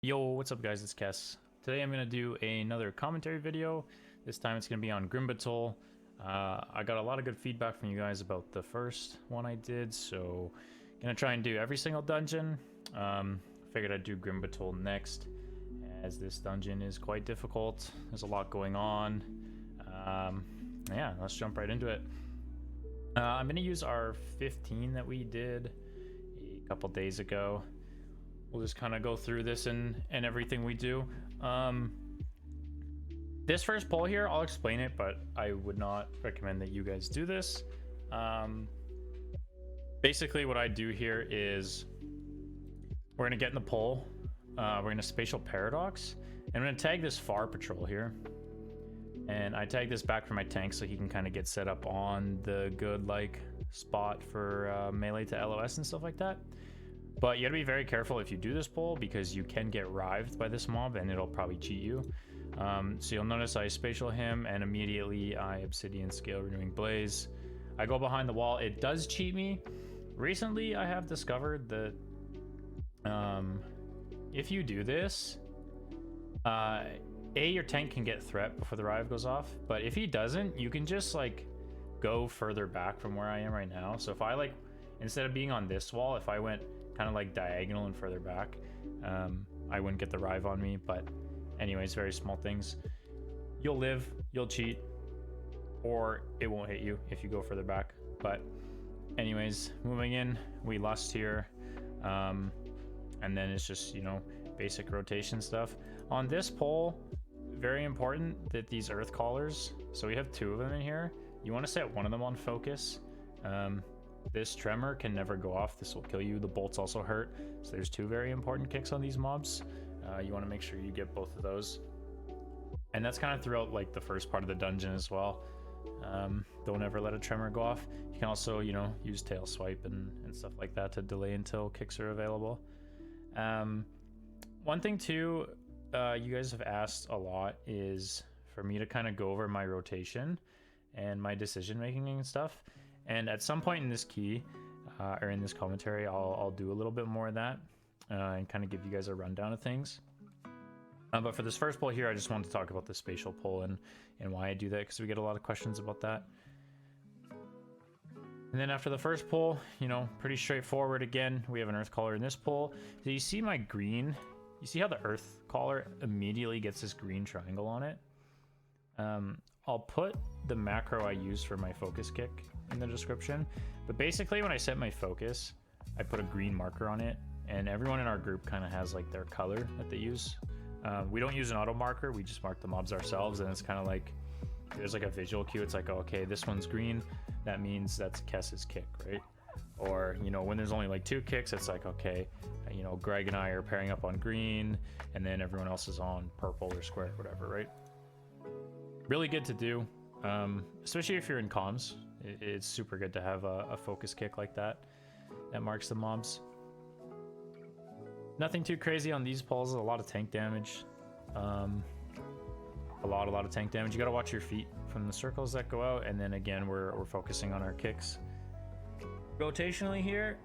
Yo, what's up guys, it's Kess. Today I'm going to do another commentary video. This time it's going to be on Batol. I got a lot of good feedback from you guys about the first one I did, so I'm going to try and do every single dungeon. Figured I'd do Batol next, as this dungeon is quite difficult. There's a lot going on. Yeah, let's jump right into it. I'm going to use our 15 that we did a couple days ago. We'll just kind of go through this and everything we do. This first poll here, I'll explain it, but I would not recommend that you guys do this. Basically what I do here is we're going to get in the poll. We're going to spatial paradox. And I'm going to tag this far patrol here. And I tag this back for my tank so he can kind of get set up on the good like spot for melee to LOS and stuff like that. But you gotta be very careful if you do this poll because you can get rived by this mob and it'll probably cheat you. So you'll notice I spatial him and immediately I obsidian scale renewing blaze. I go behind the wall. It does cheat me. Recently I have discovered that if you do this, your tank can get threat before the rive goes off, but if he doesn't, you can just like go further back from where I am right now. So if I like, instead of being on this wall, if I went kind of like diagonal and further back, I wouldn't get the rive on me. But anyways, very small things. You'll live, you'll cheat, or it won't hit you if you go further back. But anyways, moving in, we lust here, and then it's just, you know, basic rotation stuff. On this pole, very important that these earth callers, so we have two of them in here, you want to set one of them on focus. This tremor can never go off. This will kill you. The bolts also hurt. So there's two very important kicks on these mobs. You want to make sure you get both of those. And that's kind of throughout like the first part of the dungeon as well. Don't ever let a tremor go off. You can also, you know, use tail swipe and stuff like that to delay until kicks are available. One thing too, you guys have asked a lot is for me to kind of go over my rotation and my decision making and stuff. And at some point in this key, or in this commentary, I'll do a little bit more of that and kind of give you guys a rundown of things. But for this first poll here, I just wanted to talk about the spatial poll and why I do that, because we get a lot of questions about that. And then after the first poll, you know, pretty straightforward again. We have an earth caller in this poll. So you see my green, you see how the earth caller immediately gets this green triangle on it? I'll put the macro I use for my focus kick in the description, but basically when I set my focus, I put a green marker on it, and everyone in our group kind of has like their color that they use. We don't use an auto marker, we just mark the mobs ourselves, and it's kind of like there's like a visual cue. It's like, oh, okay, this one's green, that means that's Kess's kick, right? Or, you know, when there's only like two kicks, it's like, okay, you know, Greg and I are pairing up on green, and then everyone else is on purple or square, whatever, right? Really good to do, especially if you're in comms. It's super good to have a focus kick like that marks the mobs. Nothing too crazy on these pulls. A lot of tank damage, a lot of tank damage. You got to watch your feet from the circles that go out, and then again we're focusing on our kicks. Rotationally here,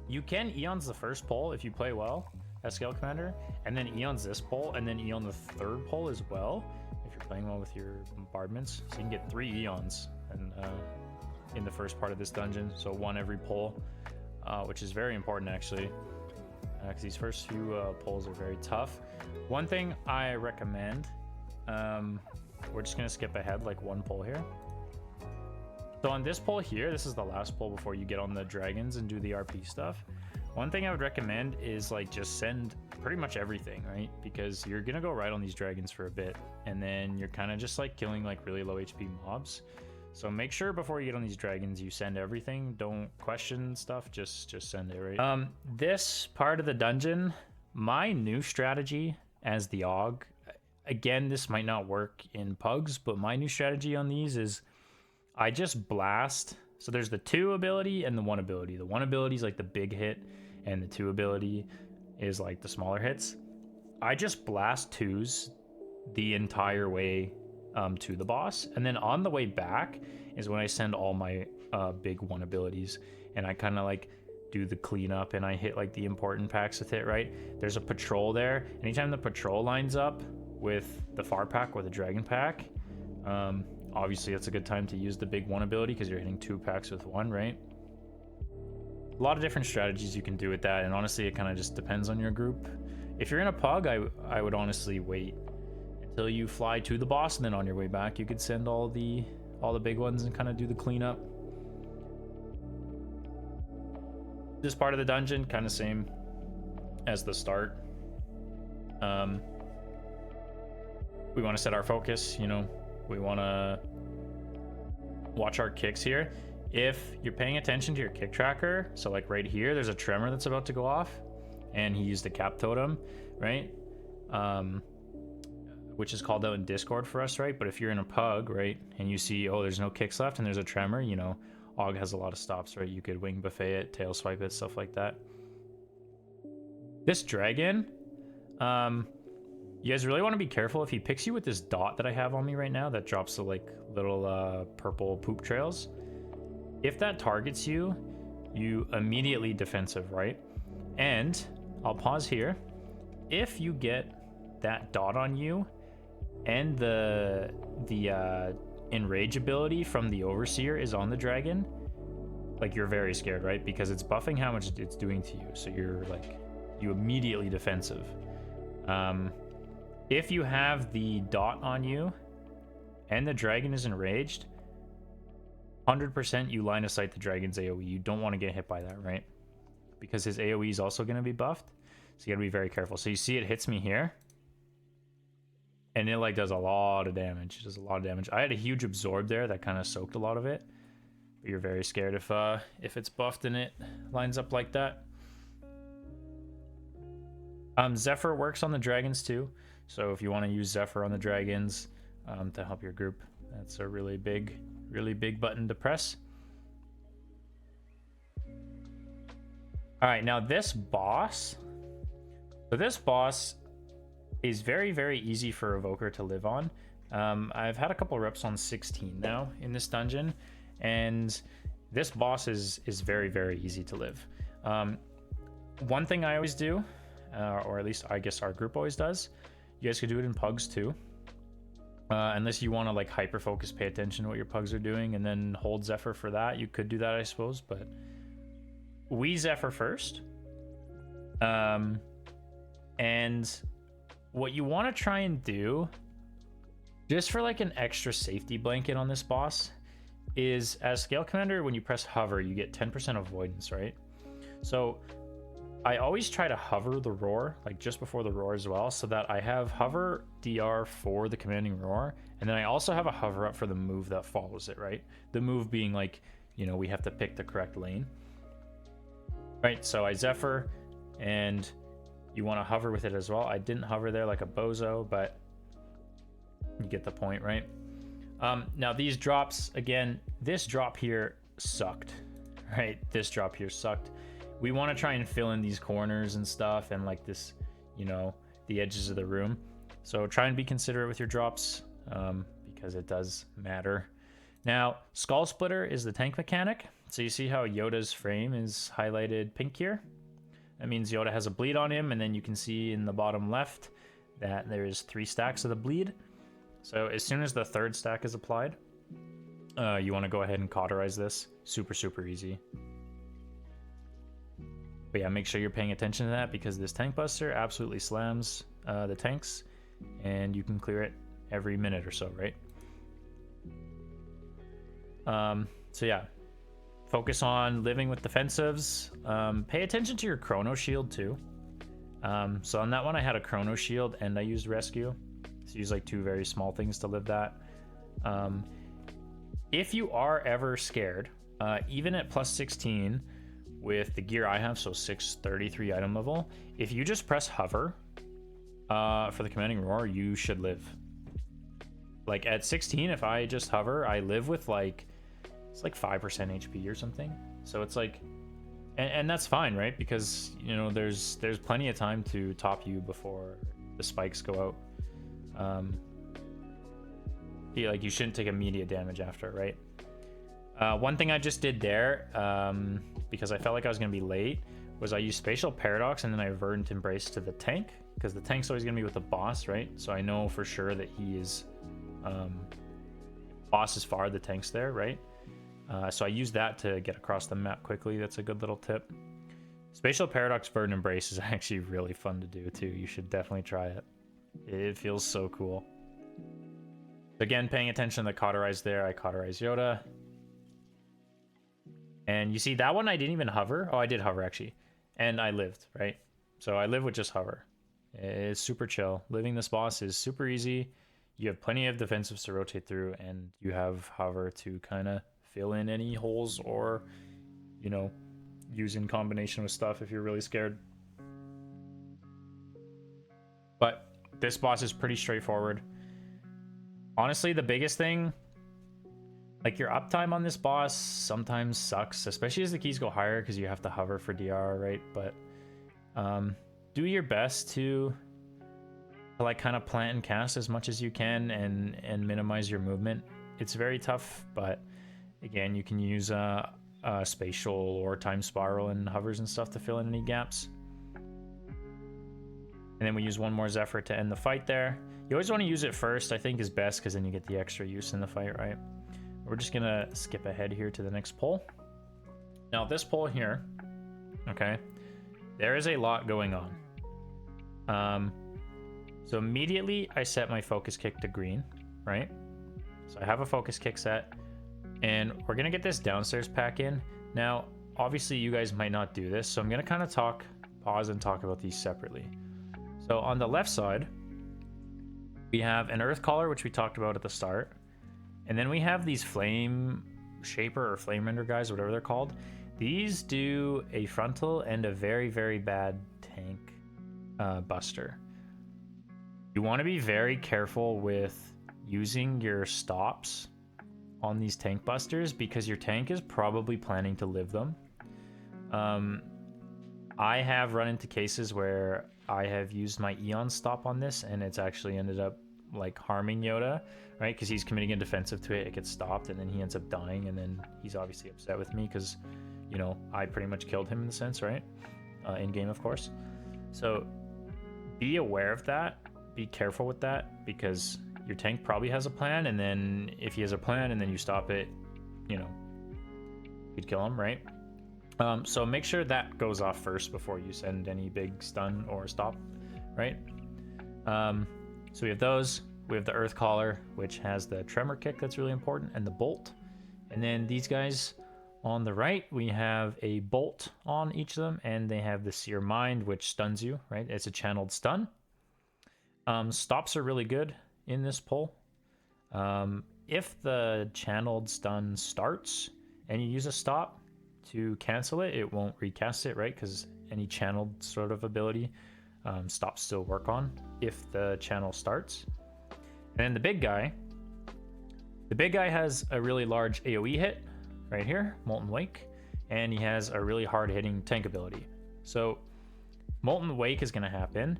you can eons the first pull if you play well as scale commander, and then eons this pull, and then eon the third pull as well if you're playing well with your bombardments. So you can get 3 eons and in the first part of this dungeon, so 1 every pull, which is very important actually, because these first few pulls are very tough. One thing I recommend, we're just gonna skip ahead like 1 pull here. So on this pull here, this is the last pull before you get on the dragons and do the RP stuff. One thing I would recommend is like just send pretty much everything, right? Because you're gonna go right on these dragons for a bit, and then you're kind of just like killing like really low HP mobs. So make sure before you get on these dragons, you send everything. Don't question stuff, just send it, right? This part of the dungeon, my new strategy as the Aug, again, this might not work in pugs, but my new strategy on these is I just blast. So there's the 2 ability and the 1 ability. The 1 ability is like the big hit, and the 2 ability is like the smaller hits. I just blast 2s the entire way to the boss, and then on the way back is when I send all my big 1 abilities, and I kind of like do the cleanup and I hit like the important packs with it, right? There's a patrol there. Anytime the patrol lines up with the far pack or the dragon pack, obviously it's a good time to use the big one ability because you're hitting 2 packs with 1, right? A lot of different strategies you can do with that, and honestly it kind of just depends on your group. If you're in a pug, I would honestly wait until you fly to the boss, and then on your way back you could send all the big ones and kind of do the cleanup. This part of the dungeon kind of same as the start. We want to set our focus, you know, we want to watch our kicks here. If you're paying attention to your kick tracker, so like right here there's a tremor that's about to go off and he used a cap totem, right? Which is called out in Discord for us, right? But if you're in a pug, right, and you see, oh, there's no kicks left and there's a tremor, you know, Aug has a lot of stops, right? You could wing buffet it, tail swipe it, stuff like that. This dragon, you guys really want to be careful if he picks you with this dot that I have on me right now that drops the like little purple poop trails. If that targets you, you immediately defensive, right? And I'll pause here. If you get that dot on you and the enrage ability from the overseer is on the dragon, like you're very scared, right? Because it's buffing how much it's doing to you. So you're like, you immediately defensive. If you have the dot on you and the dragon is enraged, 100% you line of sight the dragon's AoE. You don't want to get hit by that, right? Because his AoE is also going to be buffed. So you got to be very careful. So you see it hits me here. And it like does a lot of damage. It does a lot of damage. I had a huge absorb there that kind of soaked a lot of it. But you're very scared if it's buffed and it lines up like that. Zephyr works on the dragons too. So if you want to use Zephyr on the dragons to help your group, that's a really big button to press. All right, now this boss. So this boss is very, very easy for Evoker to live on. I've had a couple reps on 16 now in this dungeon, and this boss is very, very easy to live. One thing I always do, or at least I guess our group always does, you guys could do it in pugs too. Unless you want to like hyper focus, pay attention to what your pugs are doing, and then hold Zephyr for that. You could do that, I suppose, but we Zephyr first. And what you want to try and do, just for like an extra safety blanket on this boss, is as Scale Commander, when you press hover, you get 10% avoidance, right? So I always try to hover the roar, like just before the roar as well, so that I have hover DR for the commanding roar, and then I also have a hover up for the move that follows it, right? The move being like, you know, we have to pick the correct lane. Right, so I Zephyr, and you want to hover with it as well. I didn't hover there like a bozo, but you get the point, right? Now these drops, again, this drop here sucked, right? This drop here sucked. We want to try and fill in these corners and stuff and like this, you know, the edges of the room. So try and be considerate with your drops because it does matter. Now, Skull Splitter is the tank mechanic. So you see how Yoda's frame is highlighted pink here? That means Yoda has a bleed on him, and then you can see in the bottom left that there is 3 stacks of the bleed. So as soon as the 3rd stack is applied, you want to go ahead and cauterize this. Super, super easy. But yeah, make sure you're paying attention to that because this tank buster absolutely slams the tanks, and you can clear it every minute or so, right? So yeah, focus on living with defensives. Pay attention to your chrono shield too. So on that one I had a chrono shield and I used rescue. So use like 2 very small things to live that. If you are ever scared, even at plus 16 with the gear I have, so 633 item level, if you just press hover for the commanding roar, you should live. Like at 16, if I just hover, I live with like, it's like 5% HP or something. So it's like, and that's fine, right? Because, you know, there's plenty of time to top you before the spikes go out. Yeah, like you shouldn't take immediate damage after, right? One thing I just did there, because I felt like I was going to be late, was I used Spatial Paradox and then I Verdant Embrace to the tank, because the tank's always going to be with the boss, right? So I know for sure that he is... boss is far, the tank's there, right? So I use that to get across the map quickly. That's a good little tip. Spatial Paradox Verdant Embrace is actually really fun to do too. You should definitely try it. It feels so cool. Again, paying attention to the cauterize there, I cauterize Yoda. And you see that one I didn't even hover. Oh, I did hover actually. And I lived, right? So I live with just hover. It's super chill. Living this boss is super easy. You have plenty of defensives to rotate through, and you have hover to kind of fill in any holes or, you know, use in combination with stuff if you're really scared. But this boss is pretty straightforward. Honestly, the biggest thing, like your uptime on this boss sometimes sucks, especially as the keys go higher because you have to hover for DR, right? But do your best to like kind of plant and cast as much as you can and minimize your movement. It's very tough, but again, you can use a spatial or time spiral and hovers and stuff to fill in any gaps. And then we use one more Zephyr to end the fight there. You always want to use it first, I think is best, because then you get the extra use in the fight, right? We're just gonna skip ahead here to the next pull. Now this pull here, okay, there is a lot going on. So immediately I set my focus kick to green, right? So I have a focus kick set, and we're gonna get this downstairs pack in. Now, obviously you guys might not do this, so I'm gonna kind of pause and talk about these separately. So on the left side, we have an Earth Caller, which we talked about at the start. And then we have these Flame Shaper or Flame Render guys, whatever they're called. These do a frontal and a very, very bad tank buster. You want to be very careful with using your stops on these tank busters because your tank is probably planning to live them. I have run into cases where I have used my Eon stop on this and it's actually ended up like harming Yoda, right? Because he's committing a defensive to it, it gets stopped, and then he ends up dying, and then he's obviously upset with me because, you know, I pretty much killed him in the sense, right? In game, of course. So be aware of that. Be careful with that because your tank probably has a plan, and then if he has a plan and then you stop it, you know, you'd kill him, right? So make sure that goes off first before you send any big stun or stop, right? So we have those. We have the Earth Caller, which has the Tremor Kick that's really important, and the Bolt. And then these guys on the right, we have a Bolt on each of them, and they have the Seer Mind, which stuns you, right? It's a channeled stun. Stops are really good in this pull. If the channeled stun starts and you use a stop to cancel it, it won't recast it, right? Because any channeled sort of ability stops still work on if the channel starts. And then the big guy has a really large AoE hit right here, Molten Wake, and he has a really hard hitting tank ability. So Molten Wake is going to happen,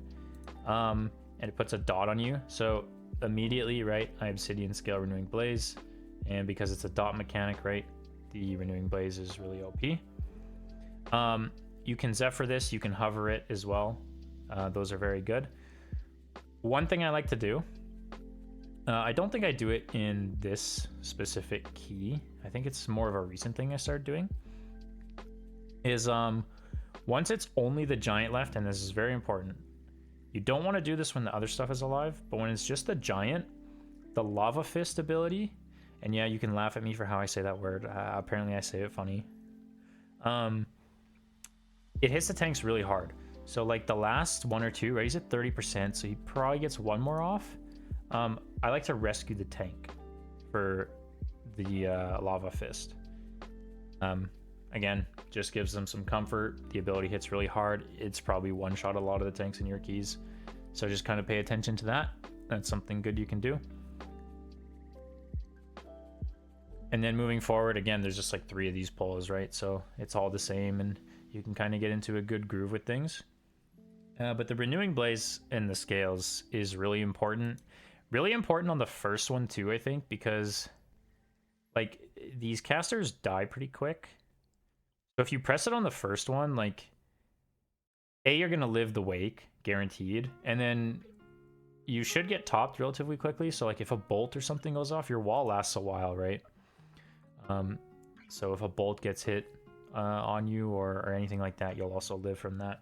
and it puts a dot on you. So immediately, right, I Obsidian Scale Renewing Blaze, and because it's a dot mechanic, right, the Renewing Blaze is really OP. You can Zephyr this, you can hover it as well. Those are very good. One thing I like to do, I don't think I do it in this specific key. I think it's more of a recent thing I started doing. Is once it's only the giant left, and this is very important, you don't want to do this when the other stuff is alive, but when it's just the giant, the Lava Fist ability, and yeah, you can laugh at me for how I say that word. Apparently I say it funny. It hits the tanks really hard. So like the last one or two, right, he's at 30%, so he probably gets one more off. I like to rescue the tank for the Lava Fist. Again, just gives them some comfort. The ability hits really hard. It's probably one-shot a lot of the tanks in your keys. So just kind of pay attention to that. That's something good you can do. And then moving forward, again, there's just like 3 of these pulls, right? So it's all the same, and you can kind of get into a good groove with things. But the Renewing Blaze and the scales is really important. Really important on the first one too, I think, because like these casters die pretty quick. So if you press it on the first one, like, A, you're going to live the wake, guaranteed. And then you should get topped relatively quickly. So, like, if a bolt or something goes off, your wall lasts a while, right? So if a bolt gets hit on you or anything like that, you'll also live from that.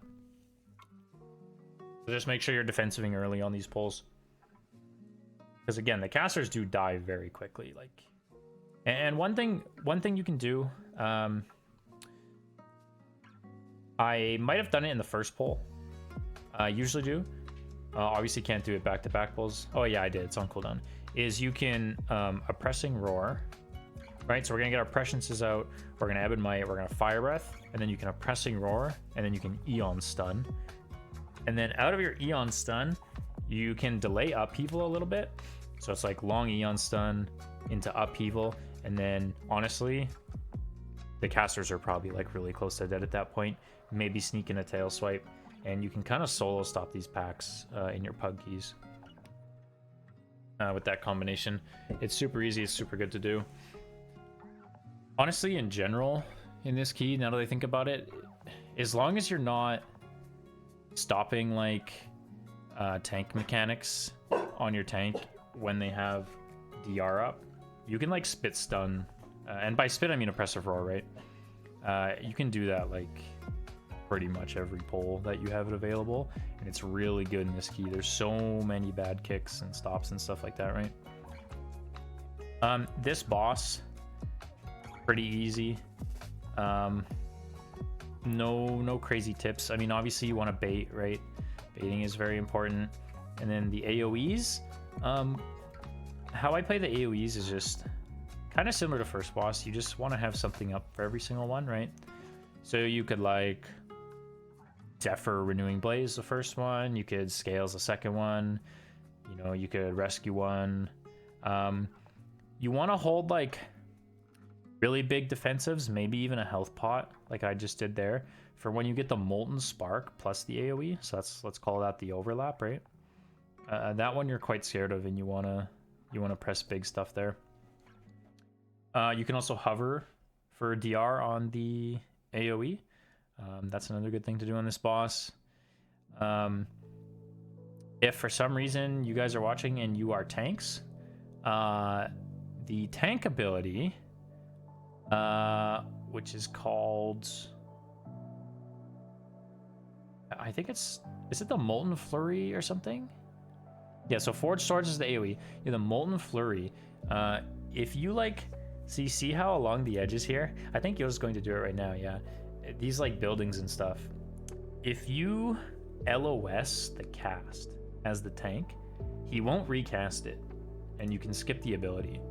So just make sure you're defensiving early on these pulls. Because, again, the casters do die very quickly. Like, and one thing you can do... I might have done it in the first pull. I usually do. Obviously can't do it back-to-back pulls. Oh yeah, I did. It's on cooldown. Is you can oppressing roar, right? So we're gonna get our presciences out. We're gonna ebb and might. We're gonna fire breath, and then you can oppressing roar, and then you can eon stun. And then out of your eon stun, you can delay upheaval a little bit. So it's like long eon stun into upheaval, and then honestly, the casters are probably like really close to dead at that point. Maybe sneak in a tail swipe, and you can kind of solo stop these packs in your pug keys with that combination. It's super easy. It's super good to do. Honestly, in general, in this key, now that I think about it, as long as you're not stopping like tank mechanics on your tank when they have DR up, you can like spit stun. And by spit, I mean oppressive roar, right? You can do that like pretty much every pull that you have it available, and it's really good in this key. There's so many bad kicks and stops and stuff like that, right? This boss, pretty easy. No crazy tips. I mean, obviously you want to bait, right? Baiting is very important. And then the AoEs, how I play the AoEs is just kind of similar to first boss. You just want to have something up for every single one, right? So you could like Zephyr Renewing Blaze the first one, you could Scales the second one, you know, you could Rescue one. You want to hold like really big defensives, maybe even a health pot like I just did there, for when you get the Molten Spark plus the AoE. So let's call that the overlap, right? That one you're quite scared of, and you want to press big stuff there. You can also hover for DR on the AoE. That's another good thing to do on this boss. If for some reason you guys are watching and you are tanks, the tank ability, which is called... I think is it the Molten Flurry or something? Yeah, so Forged Swords is the AoE. Yeah, the Molten Flurry. If you like... So you see how along the edges here? I think Yo's going to do it right now, yeah. These like buildings and stuff. If you LOS the cast as the tank, he won't recast it, and you can skip the ability.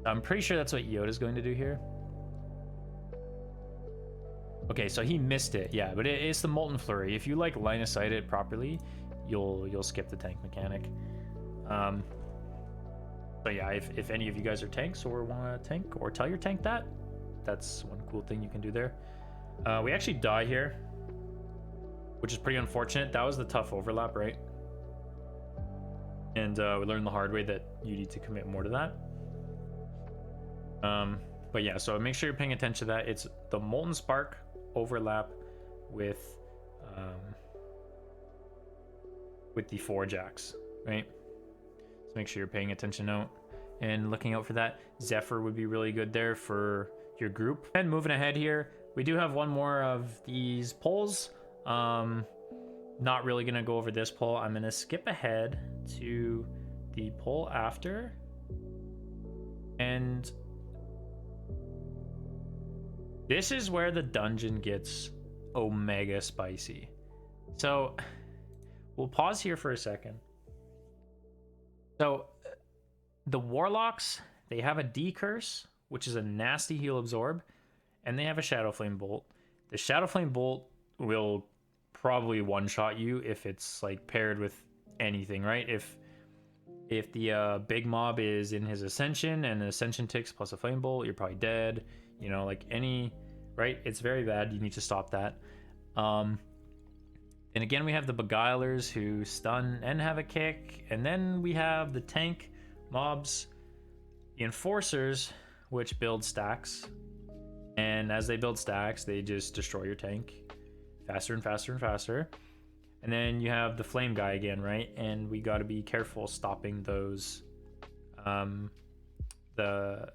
I'm pretty sure that's what Yoda's going to do here. Okay, so he missed it, yeah, but it's the Molten Flurry. If you like line of sight it properly, you'll skip the tank mechanic. So yeah, if any of you guys are tanks or want to tank or tell your tank that, that's one cool thing you can do there. We actually die here, which is pretty unfortunate. That was the tough overlap, right? And we learned the hard way that you need to commit more to that. But yeah, so make sure you're paying attention to that. It's the Molten Spark overlap with the Forge Axe, right? So make sure you're paying attention out and looking out for that. Zephyr would be really good there for your group. And moving ahead here, we do have one more of these polls. Not really gonna go over this poll. I'm gonna skip ahead to the poll after. And this is where the dungeon gets omega spicy. So we'll pause here for a second. So the Warlocks, they have a D Curse, which is a nasty heal absorb, and they have a Shadow Flame Bolt. The Shadow Flame Bolt will probably one-shot you if it's like paired with anything, right? If the big mob is in his Ascension and the Ascension ticks plus a Flame Bolt, you're probably dead. You know, like any, right? It's very bad. You need to stop that. And again, we have the Beguilers who stun and have a kick. And then we have the tank mobs, the Enforcers, which build stacks. And as they build stacks, they just destroy your tank faster and faster and faster. And then you have the flame guy again, right? And we got to be careful stopping those, the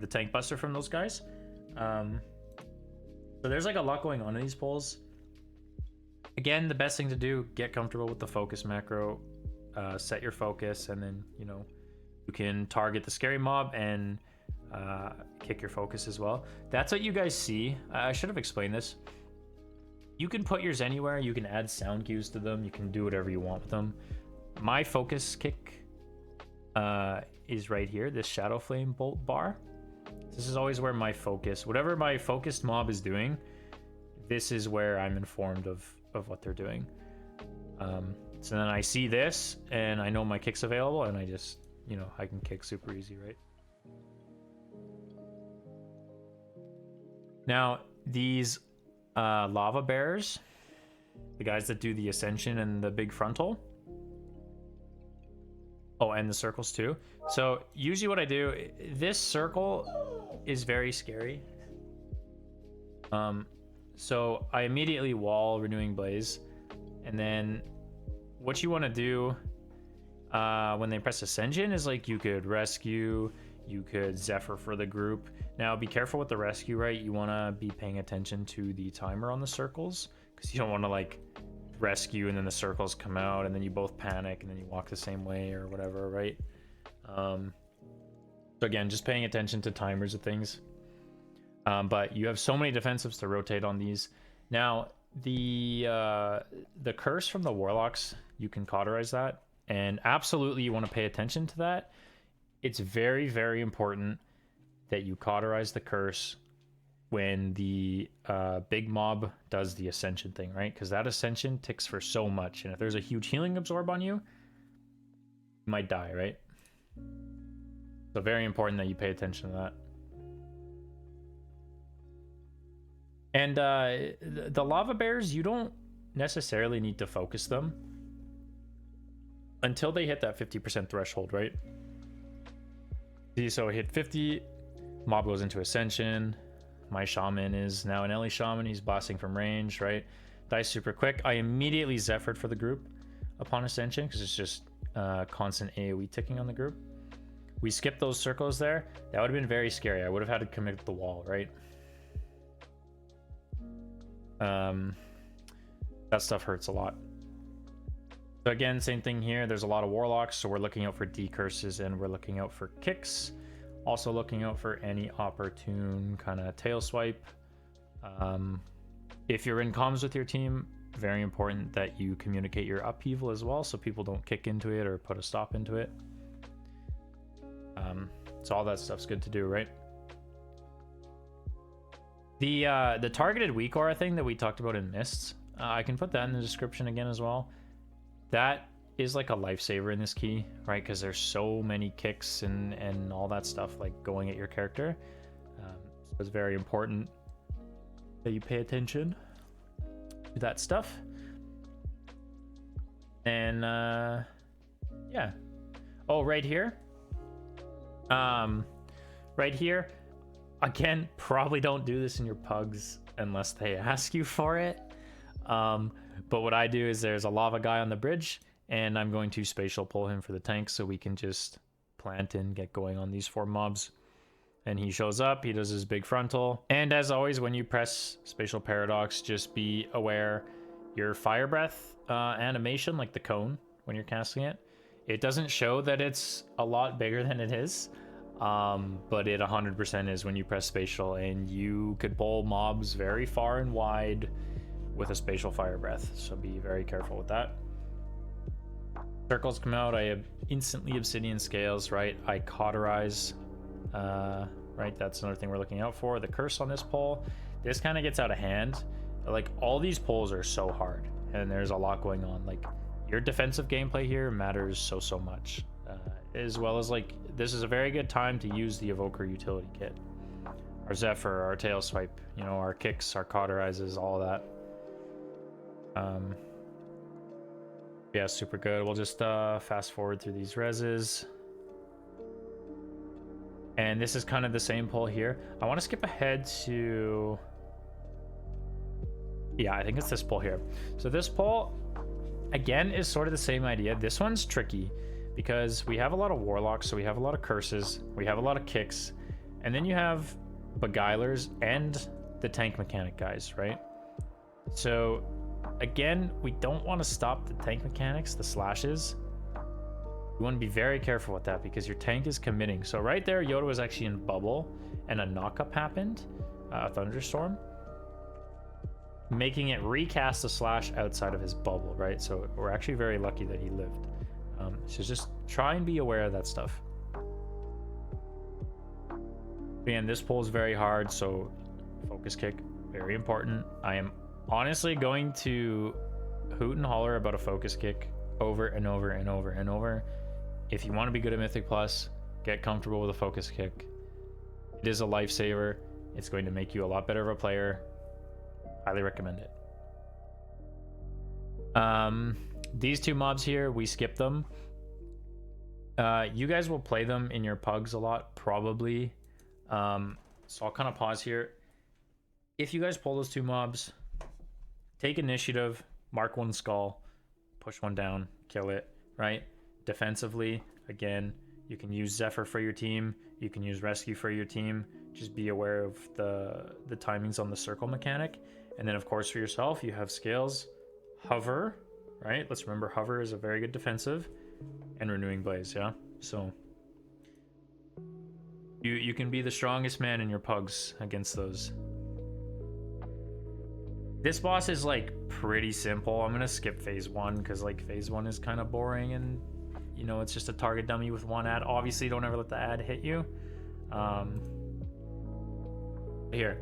tank buster from those guys. So there's like a lot going on in these pulls. Again, the best thing to do, get comfortable with the focus macro, set your focus, and then, you know, you can target the scary mob and kick your focus as well. That's what you guys see. I should have explained this. You can put yours anywhere. You can add sound cues to them. You can do whatever you want with them. My focus kick is right here, this Shadow Flame bolt bar. This is always where my focus, whatever my focused mob is doing, this is where I'm informed of what they're doing. So then I see this and I know my kick's available, and I just, you know, I can kick super easy, right? Now, these lava bears, the guys that do the ascension and the big frontal. Oh, and the circles too. So usually what I do, this circle is very scary. So I immediately wall Renewing Blaze. And then what you want to do when they press Ascension is, like, you could rescue, you could Zephyr for the group. Now be careful with the rescue, right? You want to be paying attention to the timer on the circles, because you don't want to, like, rescue and then the circles come out and then you both panic and then you walk the same way or whatever, right? So again, just paying attention to timers of things. But you have so many defensives to rotate on these. Now, the curse from the warlocks, you can cauterize that, and absolutely you want to pay attention to that. It's very, very important that you cauterize the curse when the big mob does the ascension thing, right? Because that ascension ticks for so much, and if there's a huge healing absorb on you, you might die, right? So very important that you pay attention to that. And the lava bears, you don't necessarily need to focus them until they hit that 50% threshold, right? See, so hit 50, mob goes into ascension. My shaman is now an Ellie shaman. He's blasting from range, right? Dies super quick. I immediately Zephyred for the group upon ascension because it's just constant AoE ticking on the group. We skipped those circles there. That would have been very scary. I would have had to commit the wall, right? That stuff hurts a lot. So again, same thing here. There's a lot of warlocks, so we're looking out for decurses and we're looking out for kicks. Also looking out for any opportune kind of tail swipe. If you're in comms with your team, very important that you communicate your upheaval as well, so people don't kick into it or put a stop into it. So all that stuff's good to do, right? The targeted weak aura thing that we talked about in Mists, I can put that in the description again as well. That is like a lifesaver in this key, right? Because there's so many kicks and all that stuff like going at your character. So it's very important that you pay attention to that stuff. And yeah. Oh, right here. Right here. Again, probably don't do this in your pugs unless they ask you for it. But what I do is there's a lava guy on the bridge, and I'm going to spatial pull him for the tank so we can just plant and get going on these 4 mobs. And he shows up, he does his big frontal. And as always, when you press Spatial Paradox, just be aware your Fire Breath animation, like the cone when you're casting it, it doesn't show that it's a lot bigger than it is. But it 100% is when you press spatial, and you could pull mobs very far and wide with a spatial Fire Breath, so be very careful with that. Circles come out, I have instantly Obsidian Scales, right? I cauterize, right? That's another thing we're looking out for. The curse on this pull, this kind of gets out of hand. Like, all these pulls are so hard, and there's a lot going on. Like, your defensive gameplay here matters so much. As well as, like, this is a very good time to use the evoker utility kit. Our Zephyr, our tail swipe, you know, our kicks, our cauterizes, all that. Yeah, super good. We'll just fast forward through these reses. And this is kind of the same pull here. I want to skip ahead to... Yeah, I think it's this pull here. So this pull, again, is sort of the same idea. This one's tricky because we have a lot of warlocks, so we have a lot of curses, we have a lot of kicks, and then you have beguilers and the tank mechanic guys, right? So again, we don't want to stop the tank mechanics, the slashes. You want to be very careful with that because your tank is committing. So right there, Yoda was actually in bubble and a knockup happened, a thunderstorm, making it recast the slash outside of his bubble, right? So we're actually very lucky that he lived. So just try and be aware of that stuff. Again, this pull is very hard, so focus kick, very important. I am honestly going to hoot and holler about a focus kick over and over and over and over. If you want to be good at Mythic Plus, get comfortable with a focus kick. It is a lifesaver. It's going to make you a lot better of a player. Highly recommend it. These two mobs here, we skip them. You guys will play them in your pugs a lot, probably. So I'll kind of pause here. If you guys pull those two mobs, take initiative, mark one skull, push one down, kill it, right? Defensively, again, you can use Zephyr for your team, you can use Rescue for your team. Just be aware of the timings on the circle mechanic. And then, of course, for yourself, you have scales, hover, right? Let's remember hover is a very good defensive, and renewing blaze, yeah? So you can be the strongest man in your pugs against those. This boss is like pretty simple. I'm gonna skip phase 1 because like phase 1 is kind of boring, and you know, it's just a target dummy with one ad. Obviously, don't ever let the ad hit you. Here.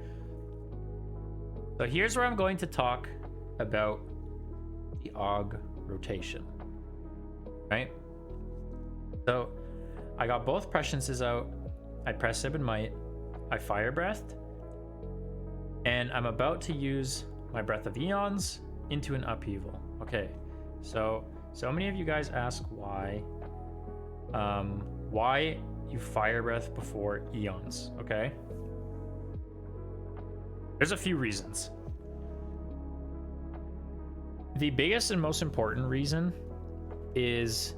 So here's where I'm going to talk about the Aug rotation, right? So I got both presences out. I press Sib and Might. I fire breathed, and I'm about to use my Breath of Eons into an upheaval. Okay, so many of you guys ask why you fire breath before Eons. Okay, there's a few reasons. The biggest and most important reason is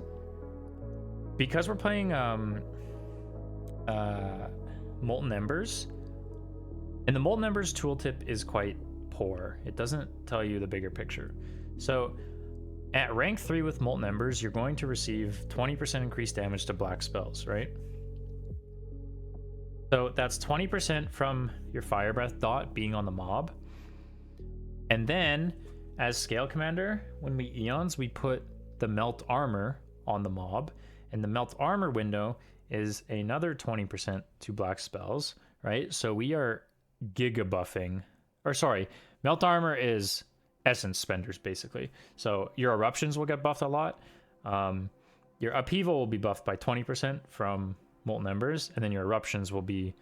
because we're playing Molten Embers, and the Molten Embers tooltip is quite poor. It doesn't tell you the bigger picture. So at rank 3 with Molten Embers, you're going to receive 20% increased damage to black spells, right? So that's 20% from your Fire Breath dot being on the mob. And then, as Scale Commander, when we Eons, we put the Melt Armor on the mob. And the Melt Armor window is another 20% to black spells, right? So we are giga buffing. Or sorry, Melt Armor is essence spenders, basically. So your eruptions will get buffed a lot. Your upheaval will be buffed by 20% from Molten Embers, and then your eruptions will be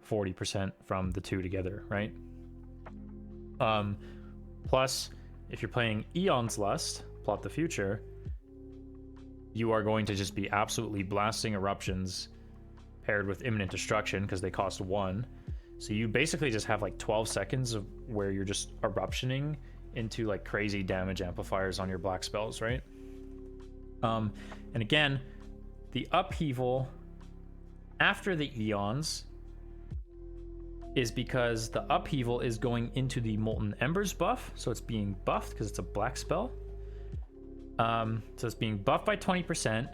40% from the two together, right? Plus, if you're playing Eon's Lust, Plot the Future, you are going to just be absolutely blasting eruptions paired with Imminent Destruction because they cost 1. So you basically just have like 12 seconds of where you're just eruptioning into like crazy damage amplifiers on your black spells, right? And again, the upheaval after the Eons is because the upheaval is going into the Molten Embers buff, so it's being buffed because it's a black spell. So it's being buffed by 20%.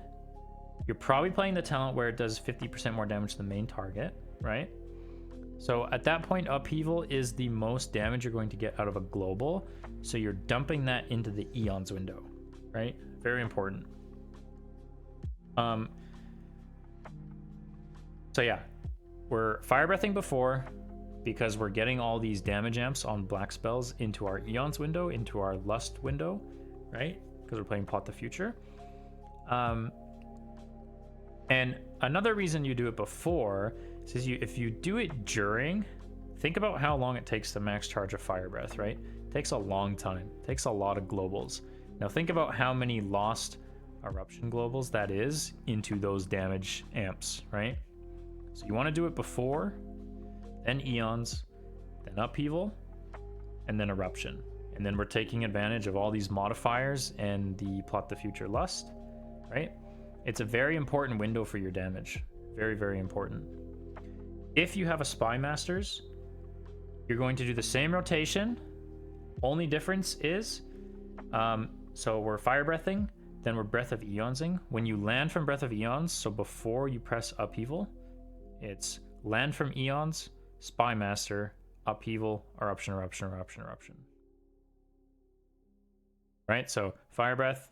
You're probably playing the talent where it does 50% more damage to the main target, right? So at that point, upheaval is the most damage you're going to get out of a global. So you're dumping that into the Eons window, right? Very important. So yeah, we're fire breathing before because we're getting all these damage amps on black spells into our Eons window, into our Lust window, right? Because we're playing Plot the Future. And another reason you do it before is if you do it during, think about how long it takes to max charge a fire breath, right? It takes a long time. It takes a lot of globals. Now think about how many lost eruption globals that is into those damage amps, right? So you want to do it before, then eons, then upheaval, and then eruption. And then we're taking advantage of all these modifiers and the plot the future lust, right? It's a very important window for your damage. Very, very important. If you have a Spy Masters, you're going to do the same rotation. Only difference is, so we're fire breathing, then we're breath of eonsing. When you land from breath of eons, so before you press upheaval, it's land from eons, Spy Master, upheaval, eruption, eruption, eruption, eruption. Right? So fire breath,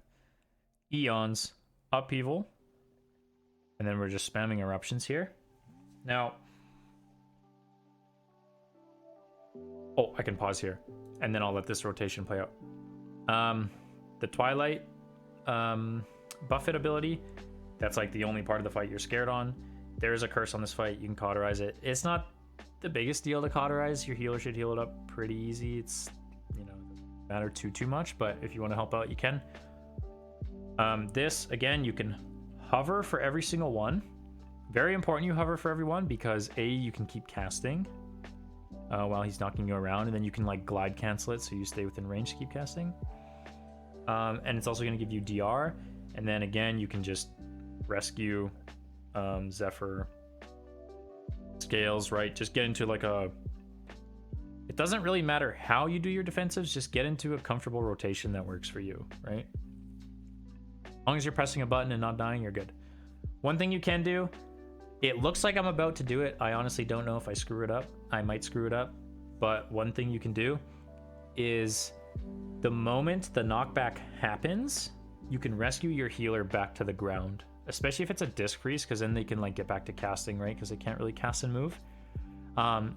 eons, upheaval, and then we're just spamming eruptions here. Now, oh, I can pause here, and then I'll let this rotation play out. The Twilight Buffet ability, that's like the only part of the fight you're scared on. There is a curse on this fight, you can cauterize it. It's not the biggest deal to cauterize. Your healer should heal it up pretty easy. It's, you know, doesn't matter too much, but if you want to help out, you can. This, again, you can hover for every single one. Very important you hover for every one, because A, you can keep casting while he's knocking you around, and then you can like glide cancel it so you stay within range to keep casting. And it's also going to give you DR, and then again you can just rescue Zephyr, Scales, right? Just get into like a, it doesn't really matter how you do your defensives, just get into a comfortable rotation that works for you, right? As long as you're pressing a button and not dying, you're good. One thing you can do, it looks like I'm about to do it, I honestly don't know if I screw it up. I might screw it up, but one thing you can do is the moment the knockback happens, you can rescue your healer back to the ground, especially if it's a disc freeze, because then they can like get back to casting, right? Because they can't really cast and move.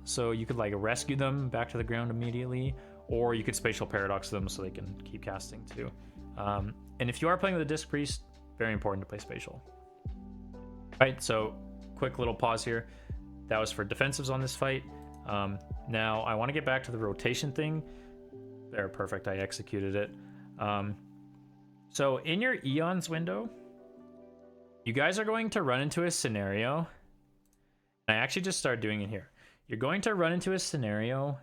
So you could like rescue them back to the ground immediately, or you could spatial paradox them so they can keep casting too. And if you are playing with a disc priest, very important to play spatial. Right, so quick little pause here. That was for defensives on this fight. Now I want to get back to the rotation thing. There, perfect, I executed it. So in your eons window, you guys are going to run into a scenario. I actually just started doing it here. You're going to run into a scenario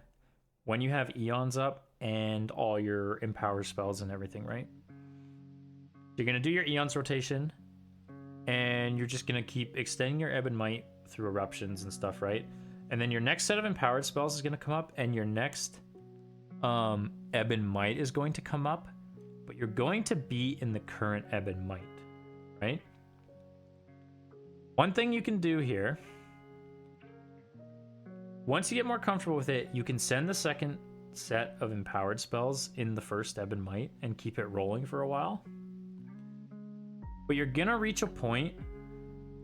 when you have eons up and all your empower spells and everything, right? You're going to do your eons rotation, and you're just going to keep extending your ebb and might through eruptions and stuff, right? And then your next set of empowered spells is going to come up, and your next ebb and might is going to come up, but you're going to be in the current ebb and might, right? One thing you can do here, once you get more comfortable with it, you can send the second set of empowered spells in the first ebb and might and keep it rolling for a while. But you're gonna reach a point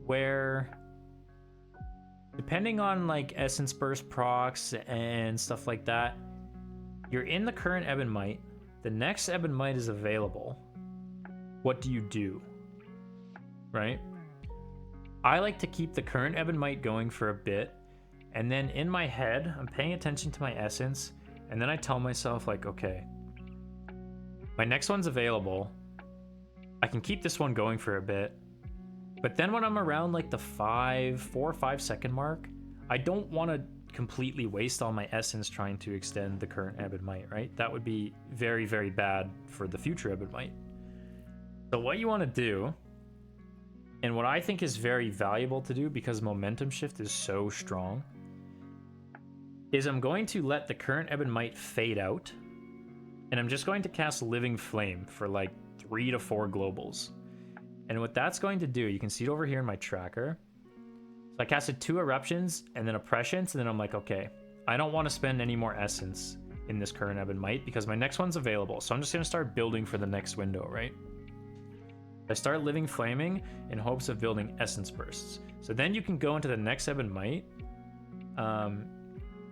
where, depending on like essence burst procs and stuff like that, you're in the current ebb and might, the next ebb and might is available. What do you do? Right? I like to keep the current ebb and might going for a bit, and then in my head, I'm paying attention to my essence, and then I tell myself like, okay, my next one's available. I can keep this one going for a bit, but then when I'm around like the 4 or 5 second mark, I don't want to completely waste all my essence trying to extend the current ebb and might, right? That would be very, very bad for the future ebb and might. So what you want to do, and what I think is very valuable to do because momentum shift is so strong, is I'm going to let the current ebb and might fade out, and I'm just going to cast Living Flame for like 3 to 4 globals. And what that's going to do, you can see it over here in my tracker. So I casted 2 eruptions and then a prescience, and then I'm like, okay, I don't want to spend any more essence in this current ebb and might because my next one's available. So I'm just going to start building for the next window, right? I start Living Flaming in hopes of building essence bursts. So then you can go into the next ebb and might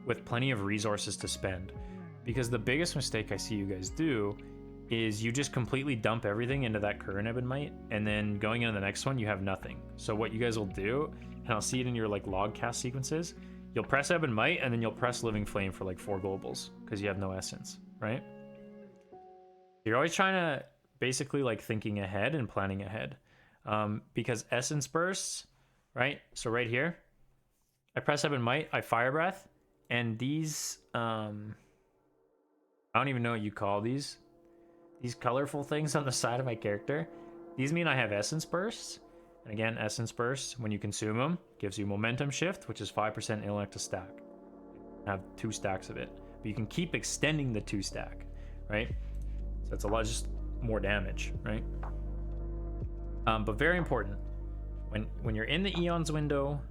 with plenty of resources to spend. Because the biggest mistake I see you guys do is you just completely dump everything into that current ebb and might, and then going into the next one, you have nothing. So what you guys will do, and I'll see it in your like log cast sequences, you'll press ebb and might, and then you'll press Living Flame for like 4 globals, because you have no essence, right? You're always trying to basically like thinking ahead and planning ahead. Because essence bursts, right? So right here, I press up and might, I fire breath, and these I don't even know what you call these colorful things on the side of my character. These mean I have essence bursts. And again, essence bursts, when you consume them, gives you momentum shift, which is 5% intellect to stack. I have 2 stacks of it. But you can keep extending the 2 stack, right? So it's a lot, just more damage, right? But very important. When you're in the Eons window,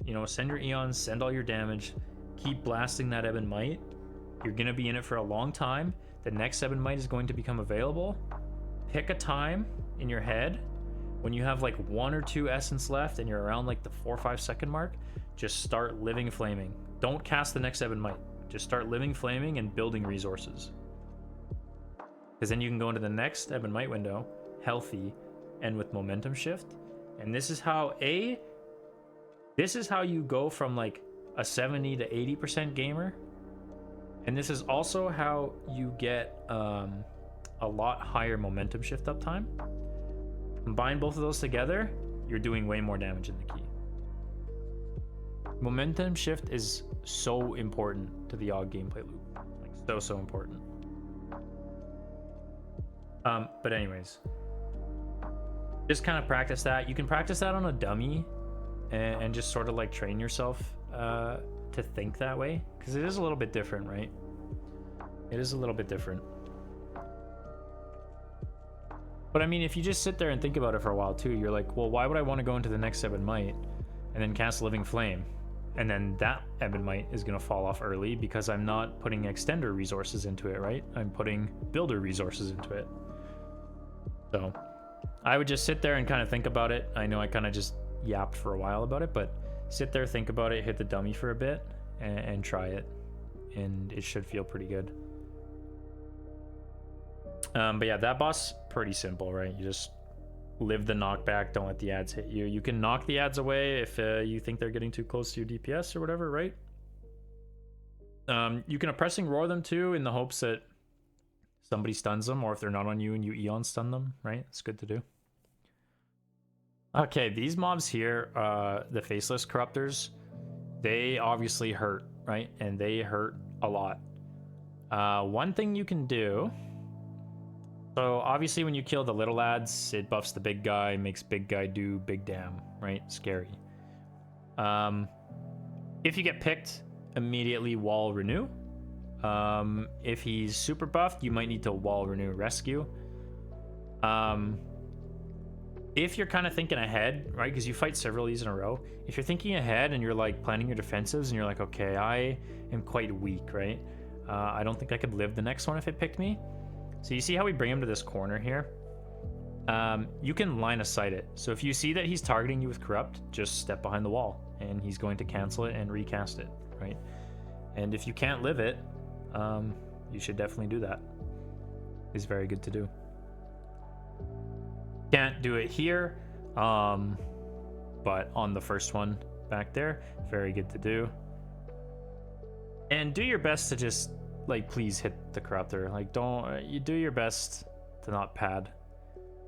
you know, send your Eons, send all your damage, keep blasting that Ebon Might. You're gonna be in it for a long time. The next Ebon Might is going to become available. Pick a time in your head when you have like 1 or 2 essence left and you're around like the 4 or 5 second mark. Just start living flaming. Don't cast the next Ebon Might. Just start living flaming and building resources. Because then you can go into the next Ebon Might window healthy and with momentum shift. And this is how you go from like a 70 to 80% gamer. And this is also how you get a lot higher momentum shift uptime. Combine both of those together, you're doing way more damage in the key. Momentum shift is so important to the Aug gameplay loop. Like so important. But anyways, just kind of practice that. You can practice that on a dummy and just sort of like train yourself to think that way, because it is a little bit different, right? It is a little bit different. But I mean, if you just sit there and think about it for a while too, you're like, well, why would I want to go into the next Ebon Might and then cast Living Flame? And then that Ebon Might is going to fall off early because I'm not putting extender resources into it, right? I'm putting builder resources into it. So I would just sit there and kind of think about it. I know I kind of just yapped for a while about it, but sit there, think about it, hit the dummy for a bit and try it. And it should feel pretty good. But yeah, that boss, pretty simple, right? You just live the knockback, don't let the ads hit you. You can knock the ads away if you think they're getting too close to your DPS or whatever, right? You can oppressing roar them too in the hopes that somebody stuns them, or if they're not on you and you Eon stun them, right? It's good to do. Okay, these mobs here, the faceless corruptors, they obviously hurt, right? And they hurt a lot. One thing you can do, so obviously when you kill the little lads, it buffs the big guy, makes big guy do big damn, right? Scary. If you get picked, immediately wall renew. If he's super buffed, you might need to wall renew rescue. If you're kind of thinking ahead, right, because you fight several of these in a row, if you're thinking ahead and you're like planning your defensives and you're like, okay, I am quite weak, right? I don't think I could live the next one if it picked me. So you see how we bring him to this corner here? You can line of sight it. So if you see that he's targeting you with corrupt, just step behind the wall and he's going to cancel it and recast it, right? And if you can't live it, you should definitely do that. It's very good to do. Can't do it here, but on the first one back there, very good to do. And do your best to just, like, please hit the corruptor. Like, you do your best to not pad,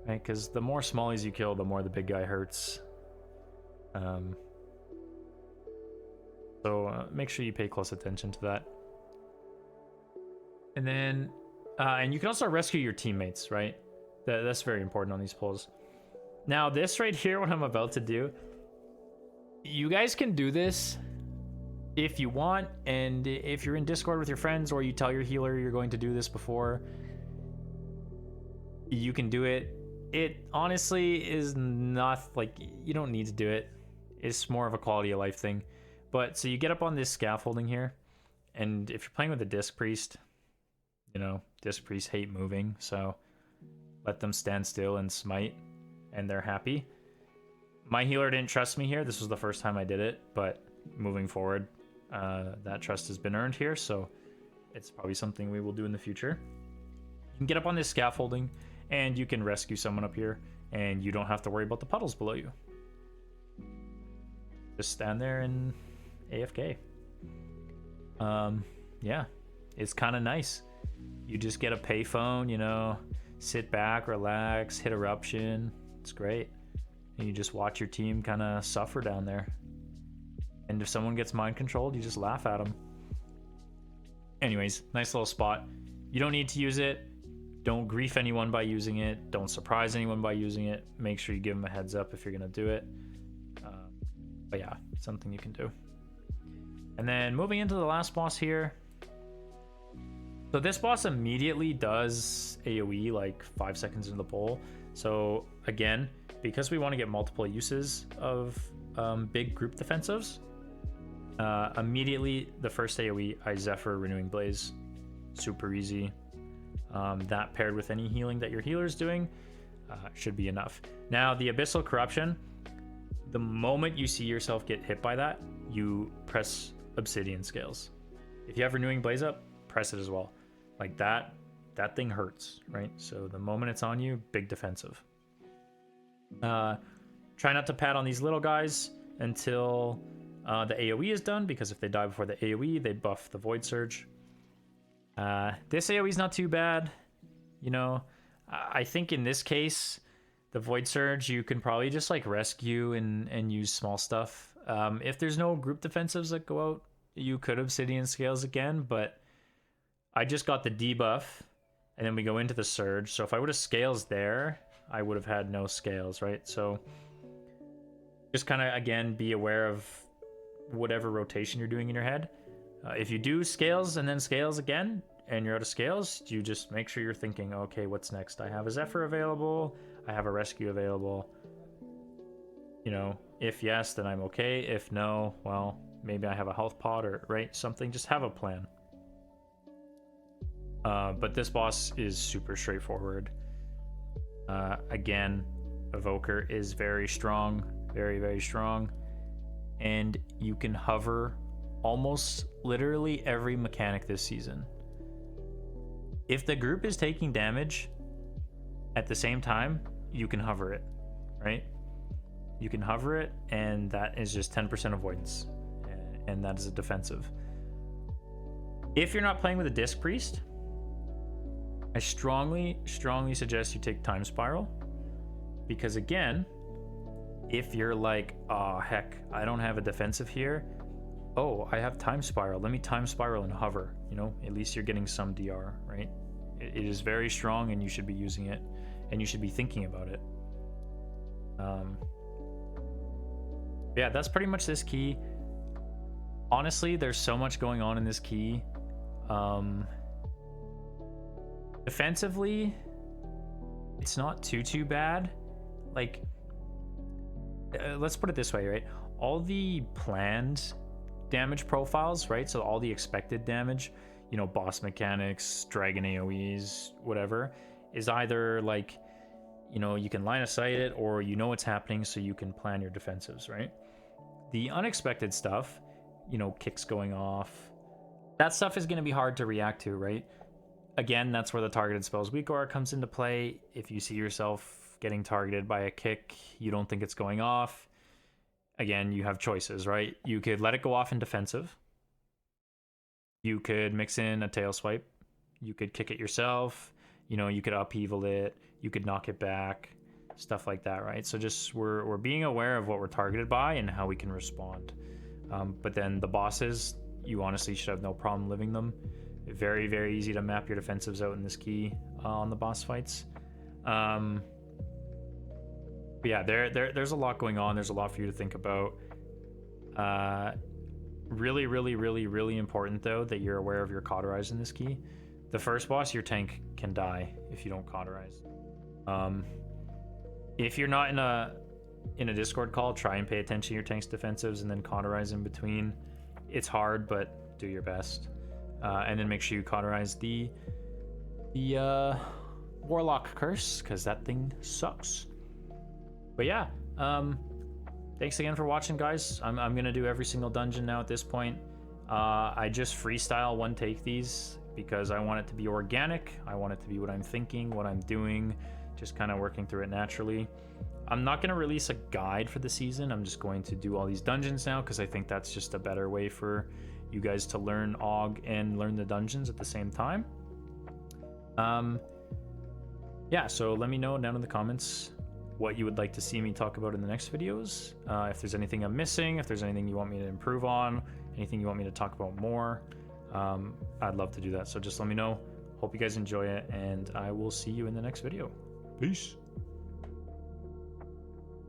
right? Because the more smallies you kill, the more the big guy hurts. So make sure you pay close attention to that. And then, and you can also rescue your teammates, right? That's very important on these pulls. Now, this right here, what I'm about to do, you guys can do this if you want, and if you're in Discord with your friends or you tell your healer you're going to do this before, you can do it. It honestly is not, like, you don't need to do it. It's more of a quality of life thing. But so you get up on this scaffolding here, and if you're playing with a Disc Priest, you know, Disc Priests hate moving, so let them stand still and smite, and they're happy. My healer didn't trust me here. This was the first time I did it, but moving forward, that trust has been earned here, so it's probably something we will do in the future. You can get up on this scaffolding, and you can rescue someone up here, and you don't have to worry about the puddles below you. Just stand there and AFK. Yeah, it's kind of nice. You just get a payphone, you know, sit back, relax, hit eruption. It's great. And you just watch your team kind of suffer down there. And if someone gets mind controlled, you just laugh at them. Anyways, nice little spot. You don't need to use it. Don't grief anyone by using it. Don't surprise anyone by using it. Make sure you give them a heads up if you're going to do it. But yeah, something you can do. And then moving into the last boss here. So this boss immediately does AoE like 5 seconds into the pull. So again, because we want to get multiple uses of big group defensives, immediately the first AoE, I Zephyr Renewing Blaze. Super easy. That paired with any healing that your healer is doing should be enough. Now the Abyssal Corruption, the moment you see yourself get hit by that, you press Obsidian Scales. If you have Renewing Blaze up, press it as well. Like that thing hurts, right? So the moment it's on you, big defensive. Try not to pad on these little guys until the AoE is done, because if they die before the AoE, they buff the Void Surge. This AoE is not too bad. You know, I think in this case, the Void Surge, you can probably just like rescue and use small stuff. If there's no group defensives that go out, you could Obsidian Scales again, but I just got the debuff, and then we go into the Surge. So if I would have Scales there, I would have had no Scales, right? So just kind of, again, be aware of whatever rotation you're doing in your head. If you do Scales and then Scales again, and you're out of Scales, you just make sure you're thinking, okay, what's next? I have a Zephyr available. I have a Rescue available. You know, if yes, then I'm okay. If no, well, maybe I have a health pod or, right, something. Just have a plan. But this boss is super straightforward. Again, Evoker is very strong. Very, very strong. And you can hover almost literally every mechanic this season. If the group is taking damage at the same time, you can hover it, right? You can hover it, and that is just 10% avoidance, and that is a defensive. If you're not playing with a Disc Priest, I strongly suggest you take Time Spiral, because again, if you're like, oh heck, I don't have a defensive here, oh, I have Time Spiral, let me Time Spiral and hover. You know, at least you're getting some DR, right? It is very strong, and you should be using it, and you should be thinking about it. Yeah, that's pretty much this key. Honestly, there's so much going on in this key. Defensively, it's not too bad. Like, let's put it this way, right? All the planned damage profiles, right? So all the expected damage, you know, boss mechanics, dragon AoEs, whatever, is either like, you know, you can line of sight it, or you know what's happening, so you can plan your defensives, right? The unexpected stuff, you know, kicks going off, that stuff is going to be hard to react to, right? Again, that's where the targeted spells weak aura comes into play. If you see yourself getting targeted by a kick, you don't think it's going off, again, you have choices, right? You could let it go off in defensive. You could mix in a tail swipe. You could kick it yourself. You know, you could upheaval it. You could knock it back. Stuff like that, right? So just we're being aware of what we're targeted by and how we can respond. But then the bosses, you honestly should have no problem living them. Very, very easy to map your defensives out in this key on the boss fights. But yeah, there's a lot going on. There's a lot for you to think about. Really, really, really, really important, though, that you're aware of your cauterize in this key. The first boss, your tank can die if you don't cauterize. If you're not in a Discord call, try and pay attention to your tank's defensives and then cauterize in between. It's hard, but do your best. And then make sure you cauterize the Warlock Curse, because that thing sucks. But yeah, thanks again for watching, guys. I'm gonna do every single dungeon now at this point. I just freestyle one take these because I want it to be organic. I want it to be what I'm thinking, what I'm doing, just kind of working through it naturally. I'm not gonna release a guide for the season. I'm just going to do all these dungeons now because I think that's just a better way for you guys to learn AUG and learn the dungeons at the same time. Yeah, so let me know down in the comments what you would like to see me talk about in the next videos. If there's anything I'm missing, if there's anything you want me to improve on, anything you want me to talk about more, I'd love to do that. So just let me know. Hope you guys enjoy it, and I will see you in the next video. Peace.